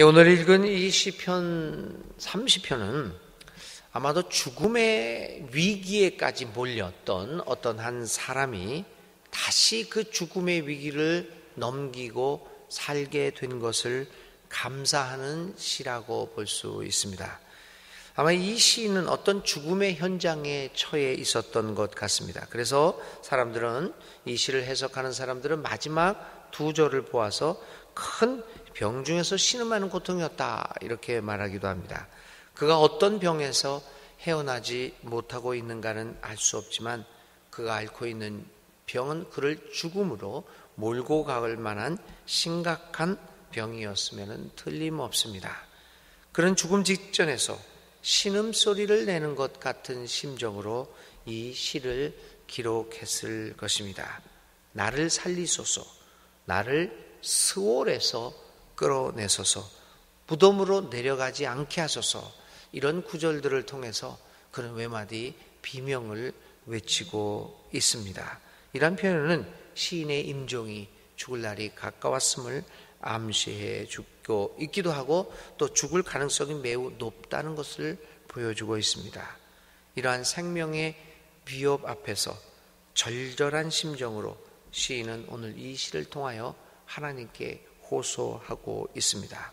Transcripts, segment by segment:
오늘 읽은 이 시편 30편은 아마도 죽음의 위기에까지 몰렸던 어떤 한 사람이 다시 그 죽음의 위기를 넘기고 살게 된 것을 감사하는 시라고 볼 수 있습니다. 아마 이 시인은 어떤 죽음의 현장에 처해 있었던 것 같습니다. 그래서 사람들은, 이 시를 해석하는 사람들은 마지막 두 절을 보아서 큰 병 중에서 신음하는 고통이었다 이렇게 말하기도 합니다. 그가 어떤 병에서 헤어나지 못하고 있는가는 알 수 없지만 그가 앓고 있는 병은 그를 죽음으로 몰고 갈 만한 심각한 병이었으면 틀림없습니다. 그런 죽음 직전에서 신음소리를 내는 것 같은 심정으로 이 시를 기록했을 것입니다. 나를 살리소서, 나를 스올에서 끌어내소서, 무덤으로 내려가지 않게 하소서, 이런 구절들을 통해서 그는 외마디 비명을 외치고 있습니다. 이런 표현은 시인의 임종이 죽을 날이 가까웠음을 암시해 주고 있기도 하고 또 죽을 가능성이 매우 높다는 것을 보여주고 있습니다. 이러한 생명의 위협 앞에서 절절한 심정으로 시인은 오늘 이 시를 통하여 하나님께 호소하고 있습니다.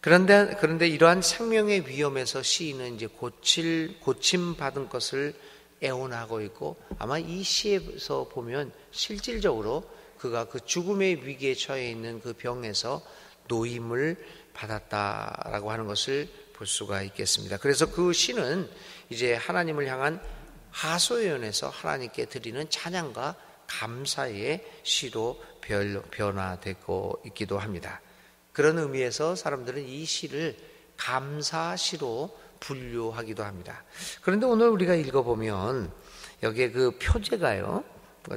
그런데 이러한 생명의 위험에서 시인은 이제 고침 받은 것을 애원하고 있고, 아마 이 시에서 보면 실질적으로 그가 그 죽음의 위기에 처해 있는 그 병에서 노임을 받았다라고 하는 것을 볼 수가 있겠습니다. 그래서 그 시는 이제 하나님을 향한 하소연에서 하나님께 드리는 찬양과 감사의 시로 변화되고 있기도 합니다. 그런 의미에서 사람들은 이 시를 감사시로 분류하기도 합니다. 그런데 오늘 우리가 읽어보면 여기에 그 표제가요,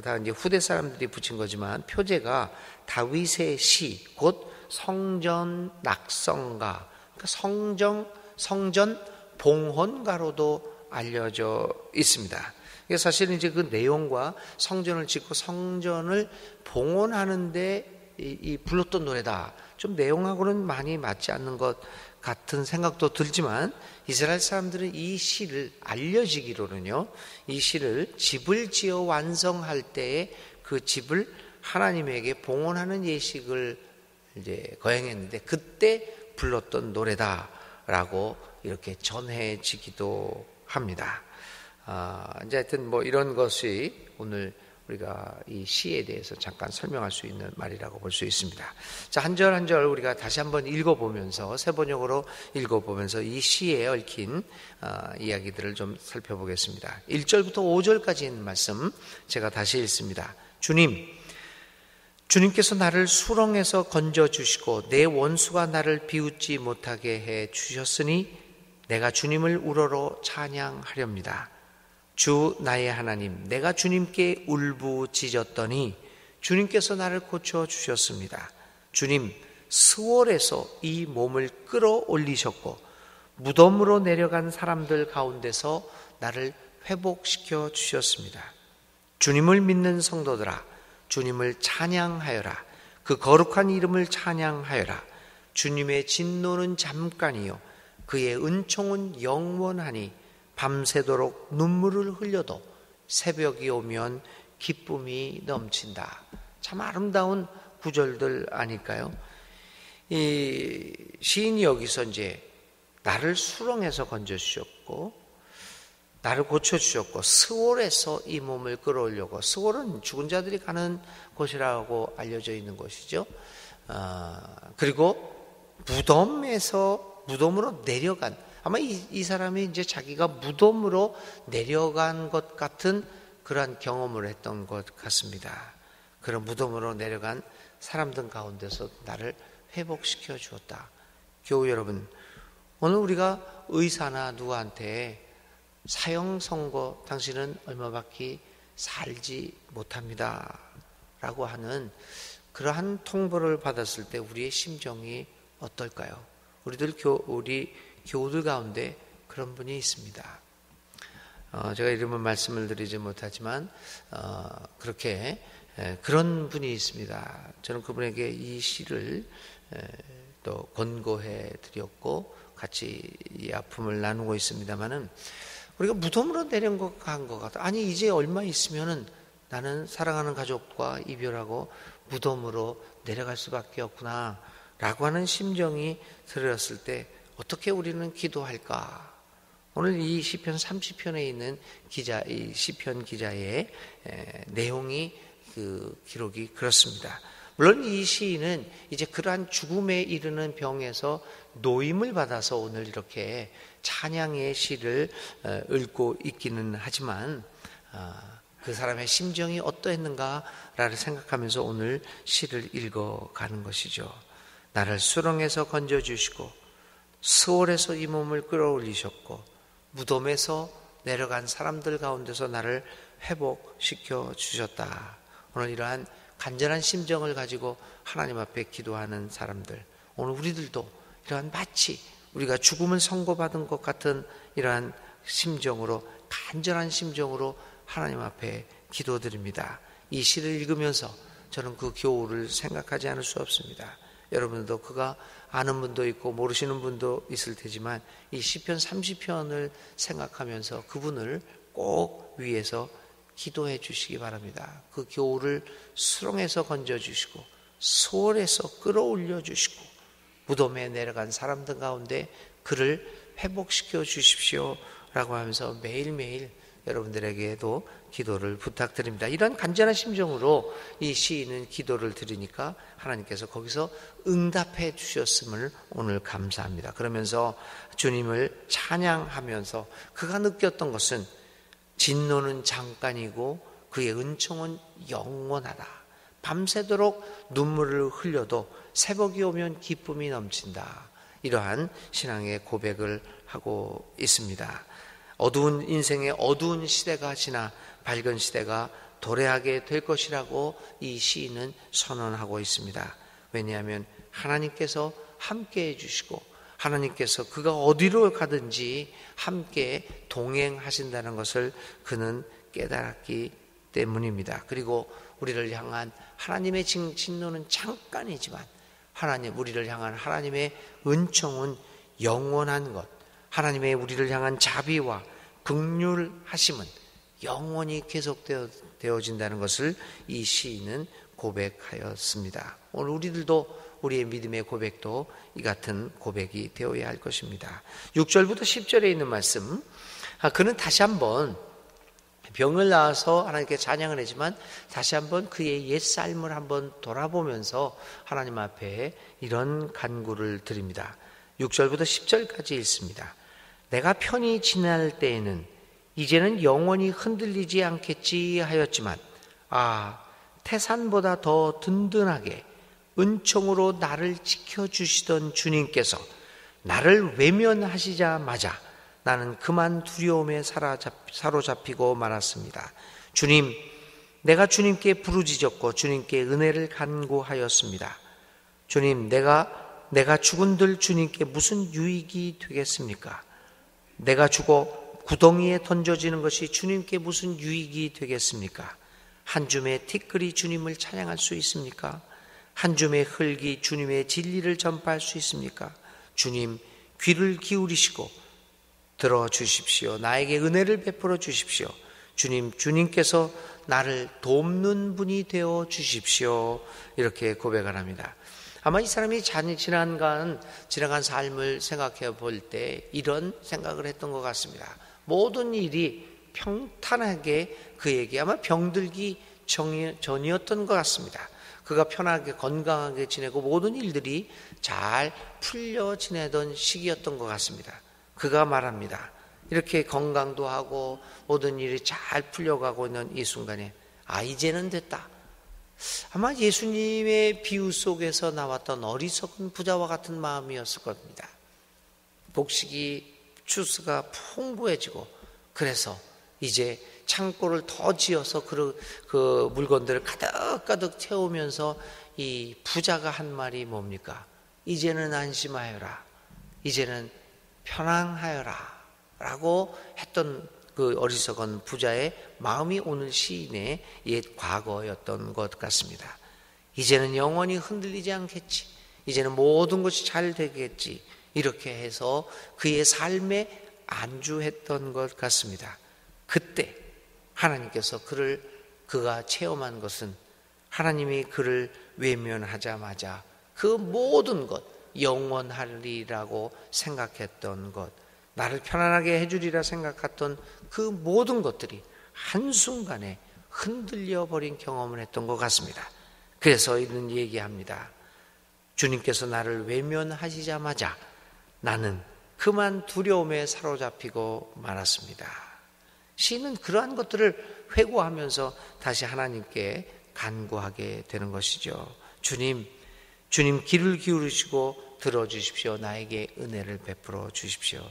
다 이제 후대 사람들이 붙인 거지만 표제가 다윗의 시, 곧 성전 낙성가, 그러니까 성전 봉헌가로도 알려져 있습니다. 사실은 이제 그 내용과 성전을 짓고 성전을 봉헌하는데 이 불렀던 노래다. 좀 내용하고는 많이 맞지 않는 것 같은 생각도 들지만 이스라엘 사람들은 이 시를 알려지기로는요, 이 시를 집을 지어 완성할 때에 그 집을 하나님에게 봉헌하는 예식을 이제 거행했는데 그때 불렀던 노래다라고 이렇게 전해지기도 합니다. 이제 하여튼 뭐 이런 것이 오늘 우리가 이 시에 대해서 잠깐 설명할 수 있는 말이라고 볼 수 있습니다. 자, 한 절 한 절 우리가 다시 한번 읽어보면서, 세 번역으로 읽어보면서 이 시에 얽힌 이야기들을 좀 살펴보겠습니다. 1절부터 5절까지 있는 말씀 제가 다시 읽습니다. 주님께서 나를 수렁에서 건져주시고 내 원수가 나를 비웃지 못하게 해 주셨으니 내가 주님을 우러러 찬양하렵니다. 주 나의 하나님, 내가 주님께 울부짖었더니 주님께서 나를 고쳐주셨습니다. 주님, 스월에서 이 몸을 끌어올리셨고 무덤으로 내려간 사람들 가운데서 나를 회복시켜 주셨습니다. 주님을 믿는 성도들아, 주님을 찬양하여라. 그 거룩한 이름을 찬양하여라. 주님의 진노는 잠깐이요 그의 은총은 영원하니 밤새도록 눈물을 흘려도 새벽이 오면 기쁨이 넘친다. 참 아름다운 구절들 아닐까요? 이 시인이 여기서 이제 나를 수렁에서 건져주셨고 나를 고쳐주셨고 스월에서 이 몸을 끌어올려고, 스월은 죽은 자들이 가는 곳이라고 알려져 있는 곳이죠. 그리고 무덤으로 내려간, 아마 이 사람이 이제 자기가 무덤으로 내려간 것 같은 그러한 경험을 했던 것 같습니다. 그런 무덤으로 내려간 사람들 가운데서 나를 회복시켜 주었다. 교우 여러분, 오늘 우리가 의사나 누구한테 사형 선고, 당신은 얼마밖에 살지 못합니다 라고 하는 그러한 통보를 받았을 때 우리의 심정이 어떨까요? 우리 교우들 가운데 그런 분이 있습니다. 제가 이름은 말씀을 드리지 못하지만 그렇게 그런 분이 있습니다. 저는 그분에게 이 시를 또 권고해 드렸고 같이 이 아픔을 나누고 있습니다만은 우리가 무덤으로 내려간 것 같아. 아니 이제 얼마 있으면은 나는 사랑하는 가족과 이별하고 무덤으로 내려갈 수밖에 없구나라고 하는 심정이 들었을 때 어떻게 우리는 기도할까? 오늘 이 시편 30편에 있는 이 시편 기자의 내용이 그 기록이 그렇습니다. 물론 이 시인은 이제 그러한 죽음에 이르는 병에서 노임을 받아서 오늘 이렇게 찬양의 시를 읽고 있기는 하지만 그 사람의 심정이 어떠했는가를 생각하면서 오늘 시를 읽어가는 것이죠. 나를 수렁에서 건져주시고 스올에서 이 몸을 끌어올리셨고 무덤에서 내려간 사람들 가운데서 나를 회복시켜 주셨다. 오늘 이러한 간절한 심정을 가지고 하나님 앞에 기도하는 사람들, 오늘 우리들도 이러한 마치 우리가 죽음을 선고받은 것 같은 이러한 심정으로, 간절한 심정으로 하나님 앞에 기도드립니다. 이 시를 읽으면서 저는 그 교훈을 생각하지 않을 수 없습니다. 여러분도 그가 아는 분도 있고 모르시는 분도 있을 테지만 이 시편 30편을 생각하면서 그분을 꼭 위해서 기도해 주시기 바랍니다. 그 교훈을 수렁에서 건져주시고 소홀에서 끌어올려 주시고 무덤에 내려간 사람들 가운데 그를 회복시켜 주십시오 라고 하면서 매일매일 여러분들에게도 기도를 부탁드립니다. 이런 간절한 심정으로 이 시인은 기도를 드리니까 하나님께서 거기서 응답해 주셨음을 오늘 감사합니다. 그러면서 주님을 찬양하면서 그가 느꼈던 것은 진노는 잠깐이고 그의 은총은 영원하다. 밤새도록 눈물을 흘려도 새벽이 오면 기쁨이 넘친다. 이러한 신앙의 고백을 하고 있습니다. 어두운 인생의 어두운 시대가 지나 밝은 시대가 도래하게 될 것이라고 이 시인은 선언하고 있습니다. 왜냐하면 하나님께서 함께해 주시고 하나님께서 그가 어디로 가든지 함께 동행하신다는 것을 그는 깨달았기 때문입니다. 그리고 우리를 향한 하나님의 진노는 잠깐이지만 우리를 향한 하나님의 은총은 영원한 것, 하나님의 우리를 향한 자비와 긍휼하심은 영원히 계속되어진다는 것을 이 시인은 고백하였습니다. 오늘 우리들도 우리의 믿음의 고백도 이 같은 고백이 되어야 할 것입니다. 6절부터 10절에 있는 말씀, 그는 다시 한번 병을 나아서 하나님께 찬양을 했지만 다시 한번 그의 옛삶을 한번 돌아보면서 하나님 앞에 이런 간구를 드립니다. 6절부터 10절까지 읽습니다. 내가 편히 지낼 때에는 이제는 영원히 흔들리지 않겠지 하였지만 태산보다 더 든든하게 은총으로 나를 지켜주시던 주님께서 나를 외면하시자마자 나는 그만 두려움에 사로잡히고 말았습니다. 주님, 내가 주님께 부르짖었고 주님께 은혜를 간구하였습니다. 주님, 내가 죽은들 주님께 무슨 유익이 되겠습니까? 내가 죽어 구덩이에 던져지는 것이 주님께 무슨 유익이 되겠습니까? 한 줌의 티끌이 주님을 찬양할 수 있습니까? 한 줌의 흙이 주님의 진리를 전파할 수 있습니까? 주님, 귀를 기울이시고 들어주십시오. 나에게 은혜를 베풀어 주십시오. 주님께서 나를 돕는 분이 되어 주십시오. 이렇게 고백을 합니다. 아마 이 사람이 지나간 삶을 생각해 볼 때 이런 생각을 했던 것 같습니다. 모든 일이 평탄하게 그에게 아마 병들기 전이었던 것 같습니다. 그가 편하게 건강하게 지내고 모든 일들이 잘 풀려 지내던 시기였던 것 같습니다. 그가 말합니다. 이렇게 건강도 하고 모든 일이 잘 풀려가고 있는 이 순간에 이제는 됐다. 아마 예수님의 비유 속에서 나왔던 어리석은 부자와 같은 마음이었을 겁니다. 곡식이 추수가 풍부해지고 그래서 이제 창고를 더 지어서 그 물건들을 가득가득 채우면서 이 부자가 한 말이 뭡니까? 이제는 안심하여라. 이제는 편안하여라. 라고 했던 그 어리석은 부자의 마음이 오늘 시인의 옛 과거였던 것 같습니다. 이제는 영원히 흔들리지 않겠지. 이제는 모든 것이 잘 되겠지. 이렇게 해서 그의 삶에 안주했던 것 같습니다. 그때 하나님께서 그가 체험한 것은 하나님이 그를 외면하자마자 그 모든 것, 영원하리라고 생각했던 것, 나를 편안하게 해주리라 생각했던 그 모든 것들이 한순간에 흔들려 버린 경험을 했던 것 같습니다. 그래서 이는 얘기합니다. 주님께서 나를 외면하시자마자 나는 그만 두려움에 사로잡히고 말았습니다. 시인은 그러한 것들을 회고하면서 다시 하나님께 간구하게 되는 것이죠. 주님 귀를 기울이시고 들어주십시오. 나에게 은혜를 베풀어 주십시오.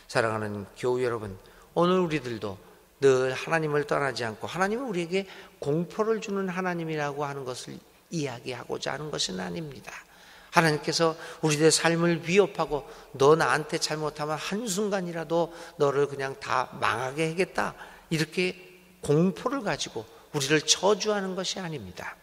사랑하는 교우 여러분, 오늘 우리들도 늘 하나님을 떠나지 않고 하나님은 우리에게 공포를 주는 하나님이라고 하는 것을 이야기하고자 하는 것은 아닙니다. 하나님께서 우리들의 삶을 위협하고 너 나한테 잘못하면 한순간이라도 너를 그냥 다 망하게 하겠다, 이렇게 공포를 가지고 우리를 저주하는 것이 아닙니다.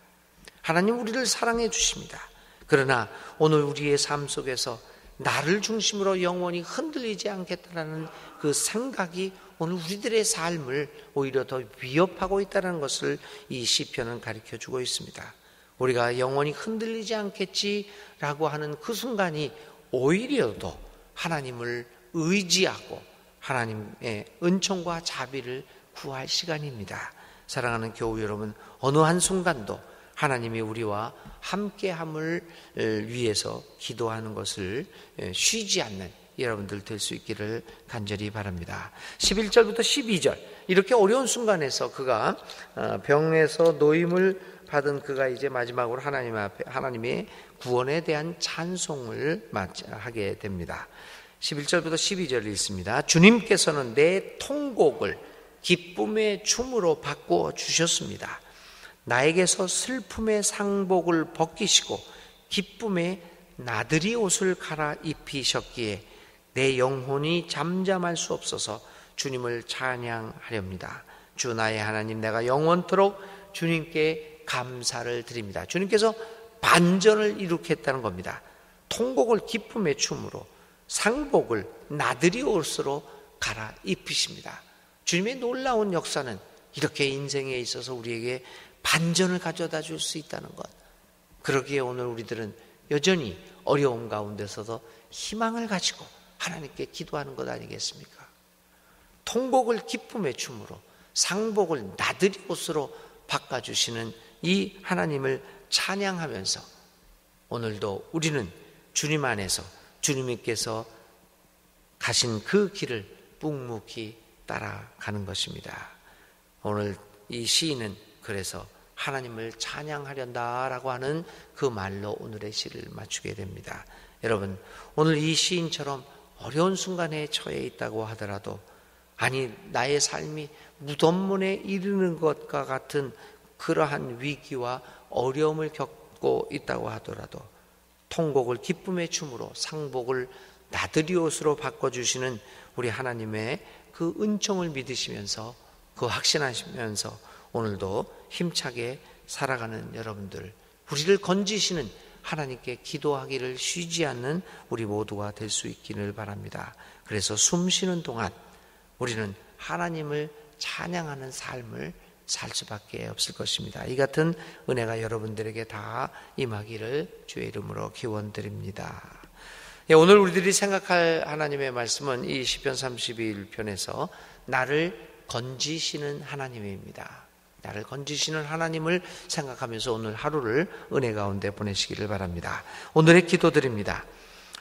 하나님 우리를 사랑해 주십니다. 그러나 오늘 우리의 삶 속에서 나를 중심으로 영원히 흔들리지 않겠다라는 그 생각이 오늘 우리들의 삶을 오히려 더 위협하고 있다는 것을 이 시편은 가르쳐주고 있습니다. 우리가 영원히 흔들리지 않겠지라고 하는 그 순간이 오히려 더 하나님을 의지하고 하나님의 은총과 자비를 구할 시간입니다. 사랑하는 교우 여러분, 어느 한순간도 하나님이 우리와 함께함을 위해서 기도하는 것을 쉬지 않는 여러분들 될 수 있기를 간절히 바랍니다. 11절부터 12절, 이렇게 어려운 순간에서 그가 병에서 노임을 받은 그가 이제 마지막으로 하나님 앞에 하나님의 구원에 대한 찬송을 하게 됩니다. 11절부터 12절을 읽습니다. 주님께서는 내 통곡을 기쁨의 춤으로 바꾸어 주셨습니다. 나에게서 슬픔의 상복을 벗기시고 기쁨의 나들이 옷을 갈아입히셨기에 내 영혼이 잠잠할 수 없어서 주님을 찬양하렵니다. 주 나의 하나님, 내가 영원토록 주님께 감사를 드립니다. 주님께서 반전을 일으켰다는 겁니다. 통곡을 기쁨의 춤으로, 상복을 나들이 옷으로 갈아입히십니다. 주님의 놀라운 역사는 이렇게 인생에 있어서 우리에게 반전을 가져다 줄 수 있다는 것. 그러기에 오늘 우리들은 여전히 어려움 가운데서도 희망을 가지고 하나님께 기도하는 것 아니겠습니까? 통곡을 기쁨의 춤으로, 상복을 나들이 옷으로 바꿔주시는 이 하나님을 찬양하면서 오늘도 우리는 주님 안에서 주님께서 가신 그 길을 묵묵히 따라가는 것입니다. 오늘 이 시인은 그래서 하나님을 찬양하련다라고 하는 그 말로 오늘의 시를 마치게 됩니다. 여러분, 오늘 이 시인처럼 어려운 순간에 처해 있다고 하더라도, 아니 나의 삶이 무덤문에 이르는 것과 같은 그러한 위기와 어려움을 겪고 있다고 하더라도 통곡을 기쁨의 춤으로, 상복을 나들이 옷으로 바꿔주시는 우리 하나님의 그 은총을 믿으시면서, 그 확신하시면서 오늘도 힘차게 살아가는 여러분들, 우리를 건지시는 하나님께 기도하기를 쉬지 않는 우리 모두가 될 수 있기를 바랍니다. 그래서 숨 쉬는 동안 우리는 하나님을 찬양하는 삶을 살 수밖에 없을 것입니다. 이 같은 은혜가 여러분들에게 다 임하기를 주의 이름으로 기원드립니다. 오늘 우리들이 생각할 하나님의 말씀은 이 시편 31편에서 나를 건지시는 하나님입니다. 나를 건지시는 하나님을 생각하면서 오늘 하루를 은혜 가운데 보내시기를 바랍니다. 오늘의 기도드립니다.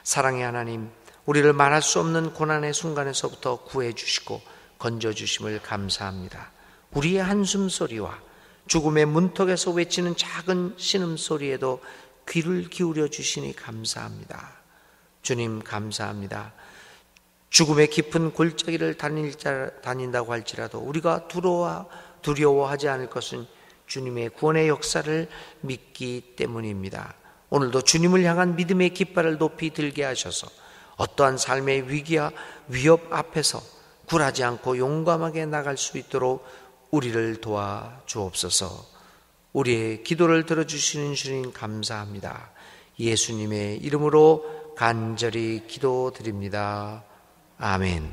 사랑의 하나님, 우리를 말할 수 없는 고난의 순간에서부터 구해주시고 건져주심을 감사합니다. 우리의 한숨소리와 죽음의 문턱에서 외치는 작은 신음소리에도 귀를 기울여 주시니 감사합니다. 주님 감사합니다. 죽음의 깊은 골짜기를 다닌다고 할지라도 우리가 두려워하지 않을 것은 주님의 구원의 역사를 믿기 때문입니다. 오늘도 주님을 향한 믿음의 깃발을 높이 들게 하셔서 어떠한 삶의 위기와 위협 앞에서 굴하지 않고 용감하게 나갈 수 있도록 우리를 도와주옵소서. 우리의 기도를 들어주시는 주님 감사합니다. 예수님의 이름으로 간절히 기도드립니다. 아멘.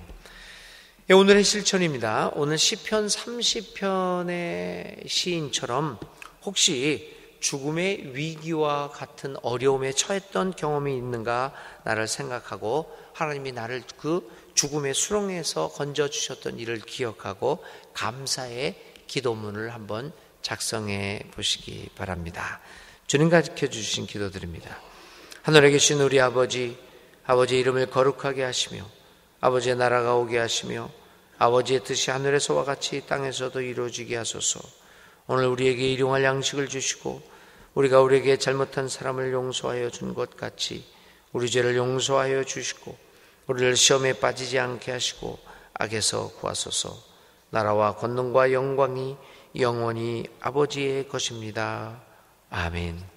오늘의 실천입니다. 오늘 시편 30편의 시인처럼 혹시 죽음의 위기와 같은 어려움에 처했던 경험이 있는가 나를 생각하고 하나님이 나를 그 죽음의 수렁에서 건져주셨던 일을 기억하고 감사의 기도문을 한번 작성해 보시기 바랍니다. 주님 가르쳐주신 기도드립니다. 하늘에 계신 우리 아버지, 아버지의 이름을 거룩하게 하시며 아버지의 나라가 오게 하시며 아버지의 뜻이 하늘에서와 같이 땅에서도 이루어지게 하소서. 오늘 우리에게 일용할 양식을 주시고 우리가 우리에게 잘못한 사람을 용서하여 준 것 같이 우리 죄를 용서하여 주시고 우리를 시험에 빠지지 않게 하시고 악에서 구하소서. 나라와 권능과 영광이 영원히 아버지의 것입니다. 아멘.